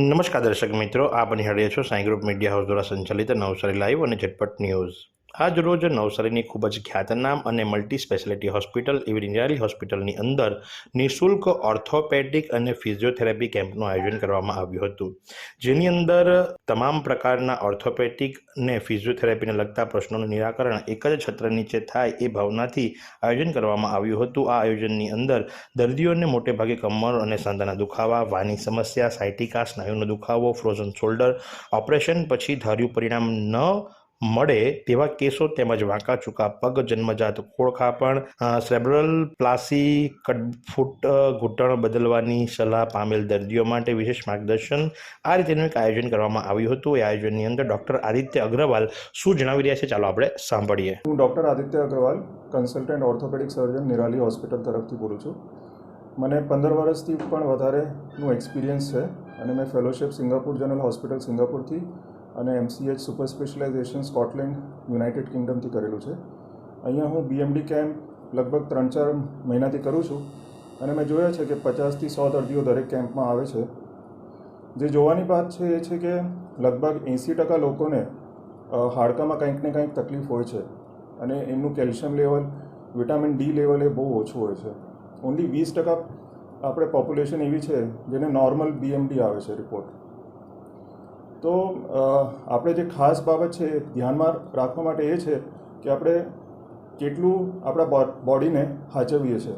નમસ્કાર દર્શક મિત્રો, આપ નિહાળી છો સાઈ ગ્રુપ મીડિયા હાઉસ દ્વારા સંચાલિત નવસારી લાઈવ અને ઝટપટ ન્યૂઝ. આજ રોજ નવસારીની ખૂબ જ ખ્યાતનામ અને મલ્ટી સ્પેશિયાલિટી હોસ્પિટલ એવી નિરાલી હોસ્પિટલની અંદર નિઃશુલ્ક ઓર્થોપેડિક અને ફિઝિયોથેરાપી કેમ્પનું આયોજન કરવામાં આવ્યું હતું, જેની અંદર તમામ પ્રકારના ઓર્થોપેડિક અને ફિઝિયોથેરાપીને લગતા પ્રશ્નોનું નિરાકરણ એક જ છત્ર નીચે થાય એ ભાવનાથી આયોજન કરવામાં આવ્યું હતું. આ આયોજનની અંદર દર્દીઓને મોટેભાગે કમર અને સાંધાના દુખાવા, વાની સમસ્યા, સાયટિકા, સ્નાયુનો દુખાવો, ફ્રોઝન શોલ્ડર, ઓપરેશન પછી ધાર્યું પરિણામ ન મળે તેવા કેસો તેમજ વાંકા ચૂકા પગ, જન્મજાત ખોળખાપણ, સેરેબ્રલ પ્લાસી, કટફૂટ, ઘૂંટણ બદલવાની સલાહ પામેલ દર્દીઓ માટે વિશેષ માર્ગદર્શન આ રીતેનું એક આયોજન કરવામાં આવ્યું હતું. એ આયોજનની અંદર ડૉક્ટર આદિત્ય અગ્રવાલ શું જણાવી રહ્યા છે, ચાલો આપણે સાંભળીએ. હું doctor Aditya Agrawal, consultant orthopaedic surgeon, Nirali hospital તરફથી બોલું છું. મને 15 વર્ષથી પણ વધારેનું એક્સપિરિયન્સ છે અને મેં ફેલોશિપ સિંગાપુર જનરલ હોસ્પિટલ સિંગાપુરથી અને MCH super specialisation Scotland United કિંગડમથી કરેલું છે. અહીંયા હું BMD કેમ્પ લગભગ 3-4 મહિનાથી કરું છું અને મેં જોયા છે કે 50થી 100 દર્દીઓ દરેક કેમ્પમાં આવે છે. જે જોવાની વાત છે એ છે કે લગભગ 80% લોકોને હાડકામાં કંઈક ને કંઈક તકલીફ હોય છે અને એમનું calcium level, vitamin D level એ બહુ ઓછું હોય છે. ઓનલી 20% આપણે પોપ્યુલેશન એવી છે જેને નોર્મલ BMD આવે છે રિપોર્ટ. તો આપણે જે ખાસ બાબત છે ધ્યાનમાં રાખવા માટે એ છે કે આપણે કેટલું આપણા બોડીને સાચવીએ છીએ.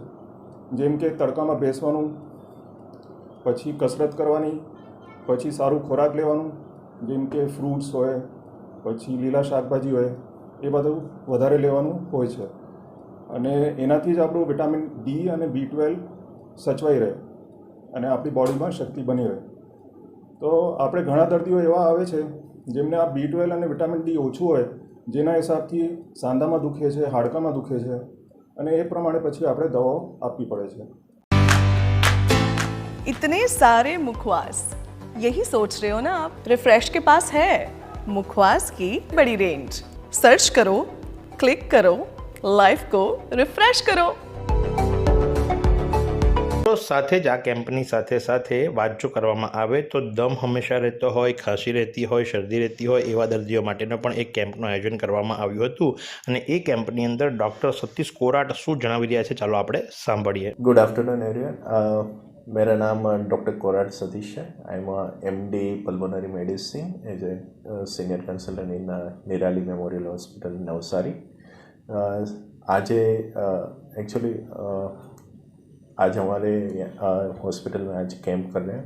જેમ કે તડકામાં બેસવાનું, પછી કસરત કરવાની, પછી સારું ખોરાક લેવાનું, જેમ કે ફ્રૂટ્સ હોય, પછી લીલા શાકભાજી હોય, એ બધું વધારે લેવાનું હોય છે અને એનાથી જ આપણું વિટામિન D અને B12 સચવાઈ રહે અને આપણી બોડીમાં શક્તિ બની રહે. તો આપણે ઘણા દર્દીઓ એવા આવે છે જેમને આ B12 અને વિટામિન D ઓછું હોય, જેના હિસાબથી સાંધામાં દુખે છે, હાડકામાં દુખે છે અને એ પ્રમાણે પછી આપણે દવાઓ આપવી પડે છે. इतने सारे मुखवास, यही सोच रहे हो ना आप? रिफ्रेश के पास है मुखवास की बड़ी रेंज. सर्च करो, क्लिक करो, लाइफ को रिफ्रेश करो. તો સાથે જ આ કેમ્પની સાથે સાથે વાત જો કરવામાં આવે તો દમ હંમેશા રહેતો હોય, ખાંસી રહેતી હોય, શરદી રહેતી હોય એવા દર્દીઓ માટેનો પણ એક કેમ્પનું આયોજન કરવામાં આવ્યું હતું અને એ કેમ્પની અંદર ડૉક્ટર સતીશ કોરાટ શું જણાવી રહ્યા છે, ચાલો આપણે સાંભળીએ. Good afternoon everyone. मेरा नाम डॉक्टर कोराट सतीश है. I am MD pulmonary medicine as a senior consultant in Nirali memorial hospital Navsari. आज एक्चुअली आज हमारे हॉस्पिटल में आज कैंप कर रहे हैं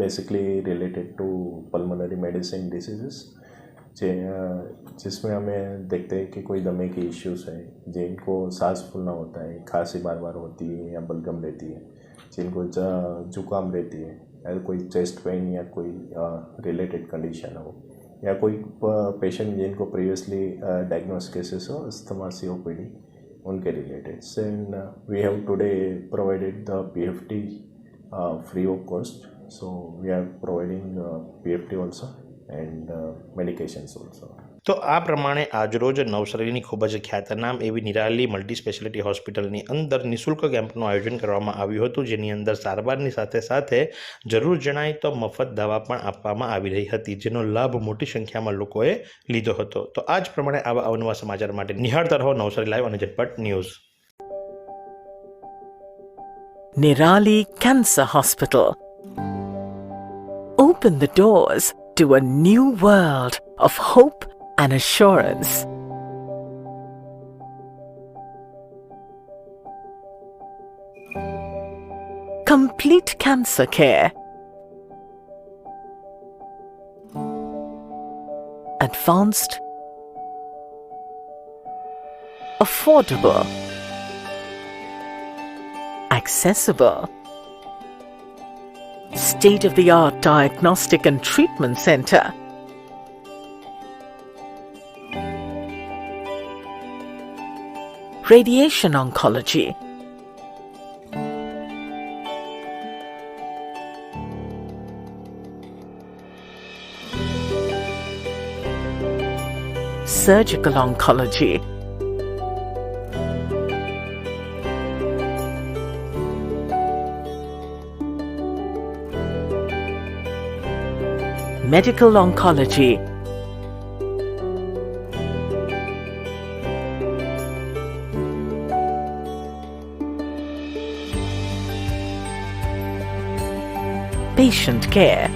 basically related to pulmonary medicine diseases, जिसमें हमें देखते हैं कि कोई दमे के इश्यूज़ हैं, जिनको सांस फूलना होता है, खांसी बार बार होती है या बलगम रहती है, जिनको जुकाम रहती है, या कोई चेस्ट पेन या कोई रिलेटेड कंडीशन हो, या कोई पेशेंट जिनको प्रीवियसली डायग्नोस केसेस हो अस्थमा, COPD, उनके related. And we have today provided the PFT free of cost. So we are providing PFT also and medications also. તો આ પ્રમાણે આજરોજ નવસારીની ખૂબ જ ખ્યાતનામ એવી નિરાલી મલ્ટી સ્પેશિયાલિટી હોસ્પિટલની અંદર નિઃશુલ્ક કેમ્પનું આયોજન કરવામાં આવ્યું હતું, જેની અંદર સારવારની સાથે સાથે જરૂર જણાય તો મફત દવા પણ આપવામાં આવી રહી હતી, જેનો લાભ મોટી સંખ્યામાં લોકોએ લીધો હતો. તો આ જ પ્રમાણે આવા અવનવા સમાચાર માટે નિહાળતા રહો નવસારી લાઈવ અને ઝટપટ news. Nirali Cancer Hospital. Open the doors to a new world of hope and assurance. Complete cancer care. Advanced, affordable, accessible, state-of-the-art diagnostic and treatment center. Radiation oncology. Surgical oncology. medical oncology. Patient care.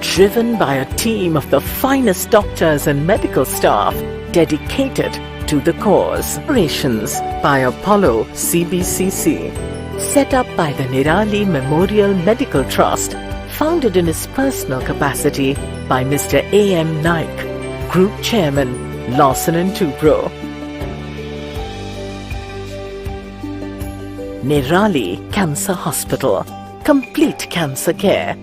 Driven by a team of the finest doctors and medical staff dedicated to the cause. Operations by Apollo CBCC. Set up by the Nirali Memorial Medical Trust, founded in his personal capacity by Mr. A.M. Naik, Group Chairman, Lawson & Toubro. Nirali Cancer Hospital. Complete cancer care